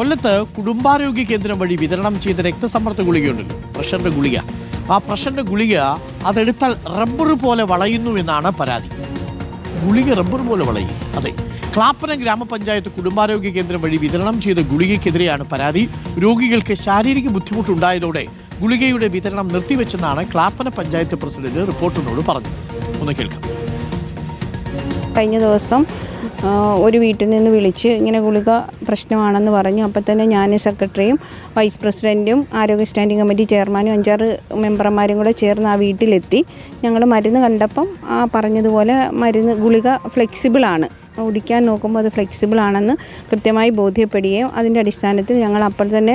കൊല്ലത്ത് കുടുംബാരോഗ്യ കേന്ദ്രം വഴി വിതരണം ചെയ്ത രക്തസമ്മർദ്ദ ഗുളികയുണ്ടല്ലോ, പ്രഷറിന്റെ ഗുളിക. ആ പ്രഷറിന്റെ ഗുളിക അതെടുത്താൽ റബ്ബർ പോലെ വളയുന്നു എന്നാണ് പരാതി. ഗുളിക റബ്ബർ പോലെ വളയും. അതെ, ക്ലാപ്പന ഗ്രാമപഞ്ചായത്ത് കുടുംബാരോഗ്യ കേന്ദ്രം വഴി വിതരണം ചെയ്ത ഗുളികയ്ക്കെതിരെയാണ് പരാതി. രോഗികൾക്ക് ശാരീരിക ബുദ്ധിമുട്ടുണ്ടായതോടെ ഗുളികയുടെ വിതരണം നിർത്തിവെച്ചെന്നാണ് ക്ലാപ്പന പഞ്ചായത്ത് പ്രസിഡന്റ് റിപ്പോർട്ടറിനോട് പറഞ്ഞത്. ഒന്ന് കേൾക്കാം. കഴിഞ്ഞ ദിവസം ഒരു വീട്ടിൽ നിന്ന് വിളിച്ച് ഇങ്ങനെ ഗുളിക പ്രശ്നമാണെന്ന് പറഞ്ഞു. അപ്പം തന്നെ ഞാൻ സെക്രട്ടറിയും വൈസ് പ്രസിഡൻറ്റും ആരോഗ്യ സ്റ്റാൻഡിംഗ് കമ്മിറ്റി ചെയർമാനും 5-6 മെമ്പർമാരും കൂടെ ചേർന്ന് ആ വീട്ടിലെത്തി. ഞങ്ങൾ മരുന്ന് കണ്ടപ്പം പറഞ്ഞതുപോലെ മരുന്ന് ഗുളിക ഫ്ലെക്സിബിളാണ്, കുടിക്കാൻ നോക്കുമ്പോൾ അത് ഫ്ലെക്സിബിൾ ആണെന്ന് കൃത്യമായി ബോധ്യപ്പെടുകയും അതിൻ്റെ അടിസ്ഥാനത്തിൽ ഞങ്ങൾ അപ്പോൾ തന്നെ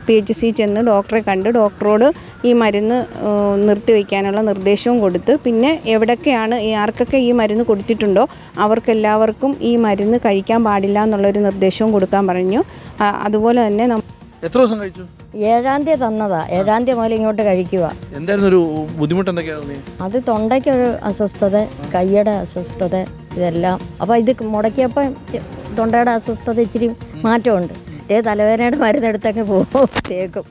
PHC ചെന്ന് ഡോക്ടറെ കണ്ട് ഡോക്ടറോട് ഈ മരുന്ന് നിർത്തിവെക്കാനുള്ള നിർദ്ദേശവും കൊടുത്ത്, പിന്നെ എവിടൊക്കെയാണ് ആർക്കൊക്കെ ഈ മരുന്ന് കൊടുത്തിട്ടുണ്ടോ അവർക്കെല്ലാവർക്കും ഈ മരുന്ന് കഴിക്കാൻ പാടില്ല എന്നുള്ളൊരു നിർദ്ദേശവും കൊടുക്കാൻ പറഞ്ഞു. അതുപോലെ തന്നെ എത്ര ദിവസം കഴിച്ചു? 7-ാം തീയതി തന്നതാ. 7-ാം തീയതി മുതൽ ഇങ്ങോട്ട് കഴിക്കുക. എന്തായിരുന്നു ഒരു ബുദ്ധിമുട്ട്? എന്തൊക്കെയാണ്? അത് തൊണ്ടയ്ക്കൊരു അസ്വസ്ഥത, കയ്യുടെ അസ്വസ്ഥത, ഇതെല്ലാം. അപ്പോൾ ഇത് മുടക്കിയപ്പോൾ തൊണ്ടയുടെ അസ്വസ്ഥത ഇച്ചിരി മാറ്റമുണ്ട്. തലവേദനയുടെ മരുന്നെടുത്തൊക്കെ തേക്കും.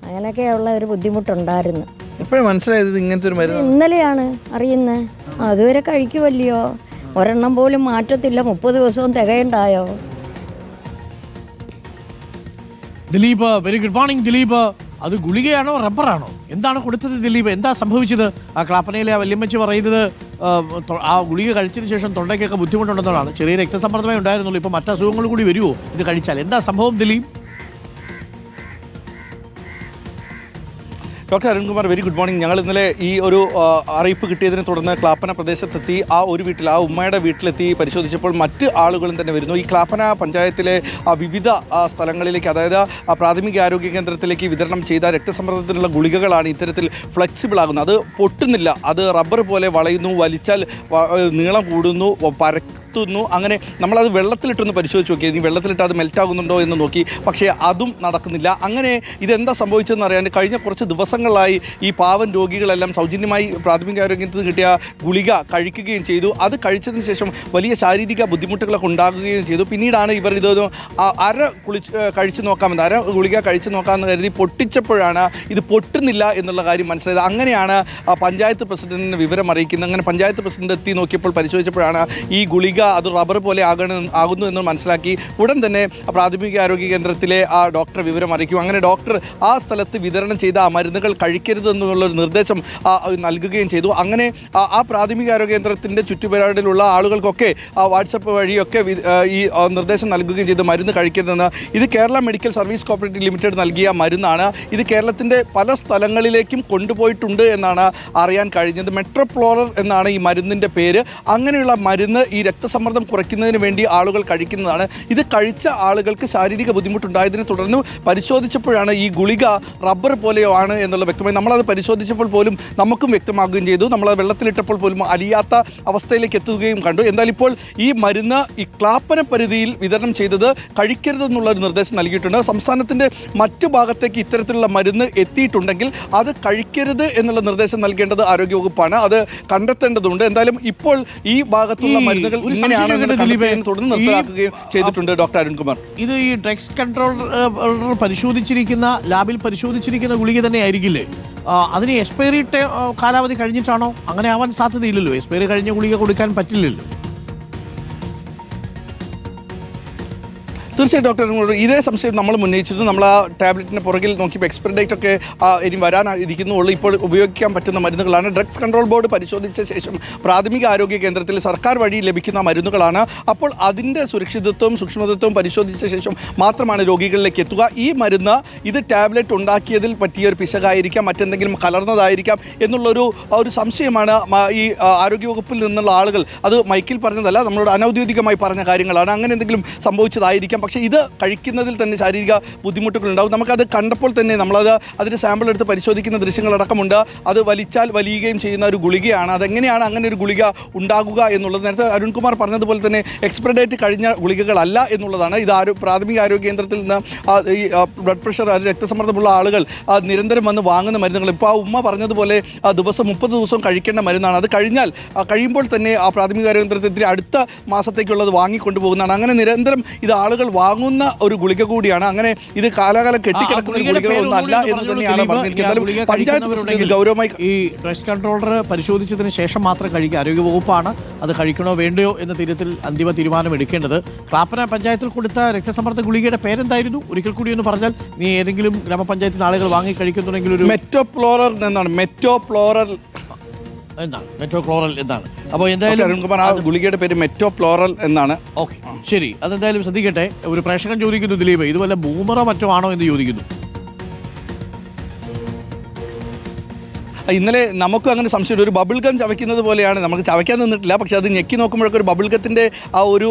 അങ്ങനെയൊക്കെയുള്ള ഒരു ബുദ്ധിമുട്ടുണ്ടായിരുന്നു. എപ്പോഴും മനസ്സിലായത് ഇങ്ങനത്തെ ഒരു മരുന്ന്? ഇന്നലെയാണ് അറിയുന്നത്. അതുവരെ കഴിക്കുമല്ലയോ, ഒരെണ്ണം പോലും മാറ്റത്തില്ല. 30 ദിവസവും തികയുണ്ടായോ? Dileep, very good morning Dileep. അത് ഗുളികയാണോ റബ്ബറാണോ? എന്താണ് കൊടുത്തത് ദിലീപ്? എന്താ സംഭവിച്ചത്? ആ ക്ലാപ്പനയിലെ ആ വല്യമ്മച്ചി പറയുന്നത് ആ ഗുളിക കഴിച്ചതിന് ശേഷം തൊണ്ടയ്ക്കൊക്കെ ബുദ്ധിമുട്ടുണ്ടെന്നാണ്. ചെറിയ രക്തസമ്മർദ്ദമേ ഉണ്ടായിരുന്നുള്ളൂ. ഇപ്പം മറ്റു അസുഖങ്ങൾ കൂടി വരുമോ ഇത് കഴിച്ചാൽ? എന്താ സംഭവം Dileep? Doctor Arunkumar, very good morning. ഞങ്ങൾ ഇന്നലെ ഈ ഒരു അറിയിപ്പ് കിട്ടിയതിനെ തുടർന്ന് ക്ലാപ്പന പ്രദേശത്തെത്തി. ആ ഒരു വീട്ടിൽ, ആ ഉമ്മയുടെ വീട്ടിലെത്തി പരിശോധിച്ചപ്പോൾ മറ്റ് ആളുകളും തന്നെ വരുന്നു. ഈ ക്ലാപ്പന പഞ്ചായത്തിലെ വിവിധ സ്ഥലങ്ങളിലേക്ക്, അതായത് പ്രാഥമിക ആരോഗ്യ കേന്ദ്രത്തിലേക്ക് വിതരണം ചെയ്ത രക്തസമ്മർദ്ദത്തിനുള്ള ഗുളികകളാണ് ഇത്തരത്തിൽ ഫ്ലെക്സിബിൾ ആകുന്നത്. അത് പൊട്ടുന്നില്ല, അത് റബ്ബർ പോലെ വളയുന്നു, വലിച്ചാൽ നീളം കൂടുന്നു, പരത്തുന്നു. അങ്ങനെ നമ്മളത് വെള്ളത്തിലിട്ടൊന്ന് പരിശോധിച്ച് നോക്കി. ഇനി വെള്ളത്തിലിട്ട് അത് മെൽറ്റ് ആകുന്നുണ്ടോ എന്ന് നോക്കി, പക്ഷേ അതും നടക്കുന്നില്ല. അങ്ങനെ ഇതെന്താ സംഭവിച്ചതെന്ന് അറിയാൻ കഴിഞ്ഞ കുറച്ച് ദിവസങ്ങളായി ഈ പാവം രോഗികളെല്ലാം സൗജന്യമായി പ്രാഥമിക ആരോഗ്യത്തിൽ കിട്ടിയ ഗുളിക കഴിക്കുകയും ചെയ്തു. അത് കഴിച്ചതിന് ശേഷം വലിയ ശാരീരിക ബുദ്ധിമുട്ടുകളൊക്കെ ഉണ്ടാകുകയും ചെയ്തു. പിന്നീടാണ് ഇവർ ഇതൊരു കഴിച്ചു നോക്കാമെന്ന്, അര ഗുളിക കഴിച്ചു നോക്കാമെന്ന് കരുതി പൊട്ടിച്ചപ്പോഴാണ് ഇത് പൊട്ടുന്നില്ല എന്നുള്ള കാര്യം മനസ്സിലായത്. അങ്ങനെയാണ് പഞ്ചായത്ത് പ്രസിഡന്റിനെ വിവരം അറിയിക്കുന്നത്. അങ്ങനെ പഞ്ചായത്ത് പ്രസിഡന്റ് എത്തി നോക്കിയപ്പോൾ പരിശോധിച്ചപ്പോഴാണ് ഈ ഗുളിക അത് റബ്ബർ പോലെ ആകുന്നു എന്ന് മനസ്സിലാക്കി. ഉടൻ തന്നെ പ്രാഥമിക ആരോഗ്യ കേന്ദ്രത്തിലെ ആ ഡോക്ടറെ വിവരം അറിയിക്കും. അങ്ങനെ ഡോക്ടർ ആ സ്ഥലത്ത് വിതരണം ചെയ്ത ആ മരുന്നുകൾ കഴിക്കരുതെന്നുള്ളൊരു നിർദ്ദേശം നൽകുകയും ചെയ്തു. അങ്ങനെ ആ പ്രാഥമിക ആരോഗ്യ കേന്ദ്രത്തിൻ്റെ ചുറ്റുപാടിലുള്ള ആളുകൾക്കൊക്കെ വാട്സപ്പ് വഴിയൊക്കെ ഈ നിർദ്ദേശം നൽകുകയും ചെയ്തു, മരുന്ന് കഴിക്കരുതെന്ന്. ഇത് Kerala medical service cooperative limited നൽകിയ മരുന്നാണ്. ഇത് കേരളത്തിൻ്റെ പല സ്ഥലങ്ങളിലേക്കും കൊണ്ടുപോയിട്ടുണ്ട് എന്നാണ് അറിയാൻ കഴിഞ്ഞത്. മെട്രോപ്ലോറർ എന്നാണ് ഈ മരുന്നിൻ്റെ പേര്. അങ്ങനെയുള്ള മരുന്ന് ഈ രക്തസമ്മർദ്ദം കുറയ്ക്കുന്നതിന് വേണ്ടി ആളുകൾ കഴിക്കുന്നതാണ്. ഇത് കഴിച്ച ആളുകൾക്ക് ശാരീരിക ബുദ്ധിമുട്ടുണ്ടായതിനെ തുടർന്ന് പരിശോധിച്ചപ്പോഴാണ് ഈ ഗുളിക റബ്ബർ പോലെയോ ആണ് എന്നുള്ള വ്യക്തമായി. നമ്മളത് പരിശോധിച്ചപ്പോൾ പോലും നമുക്കും വ്യക്തമാകുകയും ചെയ്തു. നമ്മളത് വെള്ളത്തിലിട്ടപ്പോൾ പോലും അലിയാത്ത അവസ്ഥയിലേക്ക് എത്തുകയും കണ്ടു. എന്തായാലും ഇപ്പോൾ ഈ മരുന്ന് ഈ ക്ലാപ്പന പരിധിയിൽ വിതരണം ചെയ്തത് കഴിക്കരുതെന്നുള്ള ഒരു നിർദ്ദേശം നൽകിയിട്ടുണ്ട്. സംസ്ഥാനത്തിൻ്റെ മറ്റു ഭാഗത്തേക്ക് ഇത്തരത്തിലുള്ള മരുന്ന് എത്തിയിട്ടുണ്ടെങ്കിൽ അത് കഴിക്കരുത് എന്നുള്ള നിർദ്ദേശം നൽകേണ്ടത് ആരോഗ്യവകുപ്പാണ്. അത് കണ്ടെത്തേണ്ടതുണ്ട്. എന്തായാലും ഇപ്പോൾ ഈ ഭാഗത്തുള്ള മരുന്നുകൾ തുടർന്ന് നിർത്തലാക്കുകയും ചെയ്തിട്ടുണ്ട്. ഡോക്ടർ അരുൺകുമാർ, ഇത് ഈ ഡ്രഗ്സ് കൺട്രോളർ പരിശോധിച്ചിരിക്കുന്ന ലാബിൽ പരിശോധിച്ചിരിക്കുന്ന ഗുളിക തന്നെ ആയിരിക്കില്ലേ? അതിന് എക്സ്പയറി കാലാവധി കഴിഞ്ഞിട്ടാണോ? അങ്ങനെ ആവാൻ സാധ്യതയില്ലല്ലോ. എക്സ്പയറി കഴിഞ്ഞ ഗുളിക കൊടുക്കാൻ പറ്റില്ലല്ലോ. തീർച്ചയായും ഡോക്ടർ, ഇതേ സംശയം നമ്മൾ ഉന്നയിച്ചിരുന്നു. നമ്മൾ ആ ടാബ്ലറ്റിൻ്റെ പുറകിൽ നോക്കിയപ്പോൾ എക്സ്പയറി ഡേറ്റ് ഒക്കെ ഇനി വരാനിരിക്കുന്നുള്ളൂ. ഇപ്പോൾ ഉപയോഗിക്കാൻ പറ്റുന്ന മരുന്നുകളാണ്. ഡ്രഗ്സ് കൺട്രോൾ ബോർഡ് പരിശോധിച്ച ശേഷം പ്രാഥമിക ആരോഗ്യ കേന്ദ്രത്തിൽ സർക്കാർ വഴി ലഭിക്കുന്ന മരുന്നുകളാണ്. അപ്പോൾ അതിൻ്റെ സുരക്ഷിതത്വവും സൂക്ഷ്മതത്വവും പരിശോധിച്ച ശേഷം മാത്രമാണ് രോഗികളിലേക്ക് എത്തുക. ഈ മരുന്ന് ഇത് ടാബ്ലറ്റ് ഉണ്ടാക്കിയതിൽ പറ്റിയ ഒരു പിശകായിരിക്കാം, മറ്റെന്തെങ്കിലും കലർന്നതായിരിക്കാം എന്നുള്ളൊരു സംശയമാണ് ഈ ആരോഗ്യവകുപ്പിൽ നിന്നുള്ള ആളുകൾ. അത് മൈക്കിൽ പറഞ്ഞതല്ല, നമ്മളോട് അനൗദ്യോഗികമായി പറഞ്ഞ കാര്യങ്ങളാണ്. അങ്ങനെ എന്തെങ്കിലും സംഭവിച്ചതായിരിക്കാം. പക്ഷേ ഇത് കഴിക്കുന്നതിൽ തന്നെ ശാരീരിക ബുദ്ധിമുട്ടുകൾ ഉണ്ടാകും. നമുക്കത് കണ്ടപ്പോൾ തന്നെ നമ്മളത് അതിൻ്റെ സാമ്പിൾ എടുത്ത് പരിശോധിക്കുന്ന ദൃശ്യങ്ങളടക്കമുണ്ട്. അത് വലിച്ചാൽ വലിയുകയും ചെയ്യുന്ന ഒരു ഗുളികയാണ്. അതെങ്ങനെയാണ് അങ്ങനെ ഒരു ഗുളിക ഉണ്ടാകുക എന്നുള്ളത് നേരത്തെ അരുൺകുമാർ പറഞ്ഞതുപോലെ തന്നെ എക്സ്പയറി ഡേറ്റ് കഴിഞ്ഞ ഗുളികകളല്ല എന്നുള്ളതാണ്. ഇത് പ്രാഥമിക ആരോഗ്യ കേന്ദ്രത്തിൽ നിന്ന് ഈ ബ്ലഡ് പ്രഷർ, രക്തസമ്മർദ്ദമുള്ള ആളുകൾ നിരന്തരം വന്ന് വാങ്ങുന്ന മരുന്നുകൾ. ഇപ്പോൾ ആ ഉമ്മ പറഞ്ഞതുപോലെ ദിവസം 30 ദിവസം കഴിക്കേണ്ട മരുന്നാണ്. അത് കഴിയുമ്പോൾ തന്നെ ആ പ്രാഥമിക ആരോഗ്യ കേന്ദ്രത്തിൽ അടുത്ത മാസത്തേക്കുള്ളത് വാങ്ങിക്കൊണ്ടു പോകുന്നതാണ്. അങ്ങനെ നിരന്തരം ഇത് ആളുകൾ വാങ്ങുന്ന ഒരു ഗുളിക കൂടിയാണ്. അങ്ങനെ ഇത് കാലാകാലം കെട്ടിക്കിടക്കുന്ന ഗുളികകളൊന്നല്ല എന്ന് തന്നെയാണ് പറഞ്ഞിരിക്കുന്നത്. പഞ്ചായത്ത് പ്രസിഡന്റ് ഗൗരവമായി ഈ ഡ്രഗ്സ് കൺട്രോളർ പരിശോധിച്ചതിന് ശേഷം മാത്രം കഴിക്കുക. ആരോഗ്യവകുപ്പാണ് അത് കഴിക്കണോ വേണ്ടയോ എന്ന തീരത്തിൽ അന്തിമ തീരുമാനം എടുക്കേണ്ടത്. ക്ലാപ്പന പഞ്ചായത്തിൽ കൊടുത്ത രക്തസമ്മർദ്ദ ഗുളികയുടെ പേരെന്തായിരുന്നു? ഒരിക്കൽ കൂടി ഒന്ന് പറഞ്ഞാൽ, നീ ഏതെങ്കിലും ഗ്രാമപഞ്ചായത്തിൽ ആളുകൾ വാങ്ങി കഴിക്കുന്നുണ്ടെങ്കിൽ ഒരു മെറ്റോപ്ലോറൽ എന്നാണ്. മെറ്റോപ്ലോറൽ എന്നാണ്. അപ്പോൾ എന്തായാലും അരുൺകുമാർ, ആ ഗുളികയുടെ പേര് മെറ്റോപ്ലോറൽ എന്നാണ്. ഓക്കെ, ശരി, അതെന്തായാലും ശ്രദ്ധിക്കട്ടെ. ഒരു പ്രേക്ഷകൻ ചോദിക്കുന്നു, ദിലീപ്, ഇത് വല്ല ബൂമറോ മറ്റോ ആണോ എന്ന് ചോദിക്കുന്നു. ഇന്നലെ നമുക്ക് അങ്ങനെ സംശയം, ഒരു ബബിൾ ഗം ചവയ്ക്കുന്നത് പോലെയാണ്. നമുക്ക് ചവയ്ക്കാൻ നിന്നിട്ടില്ല, പക്ഷെ അത് ഞെക്കി നോക്കുമ്പോഴൊക്കെ ഒരു ബബിൾ ഗത്തിൻ്റെ ആ ഒരു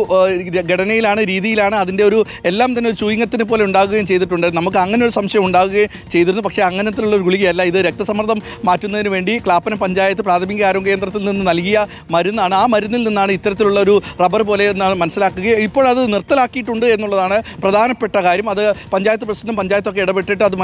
ഘടനയിലാണ്, രീതിയിലാണ്, അതിൻ്റെ ഒരു എല്ലാം തന്നെ ഒരു ചൂയിങ്ങത്തിനെ പോലെ ഉണ്ടാകുകയും ചെയ്തിട്ടുണ്ട്. നമുക്ക് അങ്ങനെ ഒരു സംശയം ഉണ്ടാകുകയും ചെയ്തിരുന്നു. പക്ഷേ അങ്ങനത്തിലുള്ള ഒരു ഗുളികയല്ല ഇത്. രക്തസമ്മർദ്ദം മാറ്റുന്നതിന് വേണ്ടി ക്ലാപ്പന പഞ്ചായത്ത് പ്രാഥമിക ആരോഗ്യ കേന്ദ്രത്തിൽ നിന്ന് നൽകിയ മരുന്നാണ്. ആ മരുന്നിൽ നിന്നാണ് ഇത്തരത്തിലുള്ള ഒരു റബ്ബർ പോലെ എന്നാണ് മനസ്സിലാക്കുകയും ഇപ്പോഴത് നിർത്തലാക്കിയിട്ടുണ്ട് എന്നുള്ളതാണ് പ്രധാനപ്പെട്ട കാര്യം. അത് പഞ്ചായത്ത് പ്രസിഡന്റും പഞ്ചായത്തൊക്കെ ഇടപെട്ടിട്ട് അത്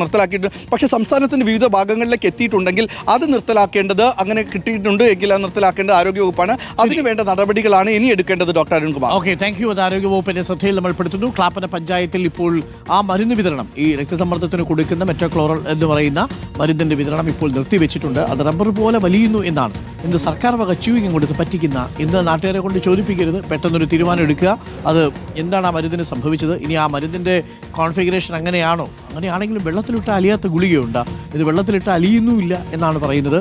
നിർത്തലാക്കിയിട്ടുണ്ട്. പക്ഷേ സംസ്ഥാനത്തിൻ്റെ വിവിധ ഭാഗങ്ങളിലേക്ക് എത്തിയിട്ടുണ്ട്. അത് നിർത്തലാക്കേണ്ടത്, അങ്ങനെ കിട്ടിയിട്ടുണ്ട് എങ്കിൽ അത് നിർത്തലാക്കേണ്ടത് ആരോഗ്യവകുപ്പാണ്. അതിന് വേണ്ട നടപടികളാണ് ഇനി എടുക്കേണ്ടത്. Doctor Arunkumar, okay, thank you. അത് ആരോഗ്യവകുപ്പിന്റെ ശ്രദ്ധയിൽ നമ്മൾ പെടുത്തുന്നു. ക്ലാപ്പന പഞ്ചായത്തിൽ ഇപ്പോൾ ആ മരുന്ന് വിതരണം, ഈ രക്തസമ്മർദ്ദത്തിന് കൊടുക്കുന്ന മെറ്റോക്ലോറൽ എന്ന് പറയുന്ന മരുന്നിന്റെ വിതരണം ഇപ്പോൾ നിർത്തിവെച്ചിട്ടുണ്ട്. അത് റബ്ബർ പോലെ വലിയുന്നു എന്നാണ്. എന്ത് സർക്കാർ വക ച്യൂയിങ് കൊടുത്ത് പറ്റിക്കുന്ന എന്ന് നാട്ടുകാരെ കൊണ്ട് ചോദിപ്പിക്കരുത്. പെട്ടെന്നൊരു തീരുമാനം എടുക്കുക. അത് എന്താണ് ആ മരുന്നിന് സംഭവിച്ചത്? ഇനി ആ മരുന്നിന്റെ കോൺഫിഗറേഷൻ അങ്ങനെയാണോ? അങ്ങനെയാണെങ്കിലും വെള്ളത്തിലിട്ട് അലിയാത്ത ഗുളികയുണ്ട്. ഇത് വെള്ളത്തിലിട്ട് അലിയുന്നുമില്ല എന്നാണ് പറയുന്നത്.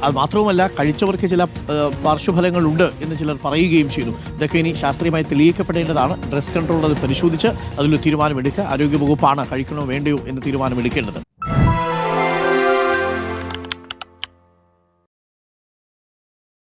അത് മാത്രവുമല്ല, കഴിച്ചവർക്ക് ചില പാർശ്വഫലങ്ങളുണ്ട് എന്ന് ചിലർ പറയുകയും ചെയ്തു. ഇതൊക്കെ ഇനി ശാസ്ത്രീയമായി തെളിയിക്കപ്പെടേണ്ടതാണ്. ഡ്രഗ്സ് കൺട്രോൾ അത് പരിശോധിച്ച് അതിലൊരു തീരുമാനമെടുക്കുക. ആരോഗ്യവകുപ്പാണ് കഴിക്കണോ വേണ്ടയോ എന്ന് തീരുമാനമെടുക്കേണ്ടത്.